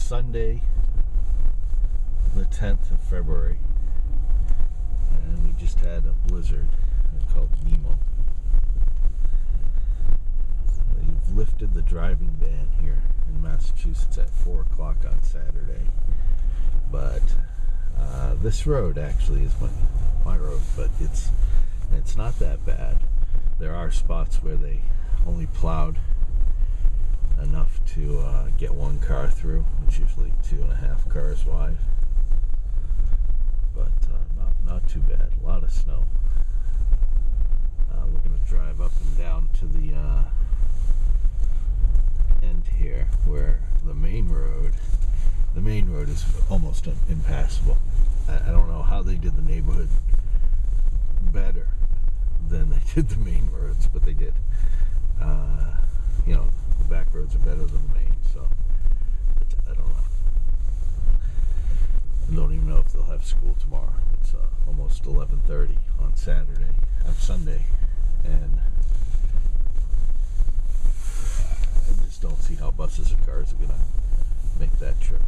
Sunday, the 10th of February, and we just had a blizzard called Nemo. They've lifted the driving ban here in Massachusetts at 4 o'clock on Saturday, but this road actually is my road, but it's not that bad. There are spots where they only plowed enough to get one car through. It's usually 2.5 cars wide, but not too bad. A lot of snow. We're going to drive up and down to the end here, where the main road is almost impassable. I don't know how they did the neighborhood better than they did the main roads, but they did. The back roads are better than the main, so I don't know. I don't even know if they'll have school tomorrow. It's almost 11:30 on Sunday, and I just don't see how buses and cars are going to make that trip.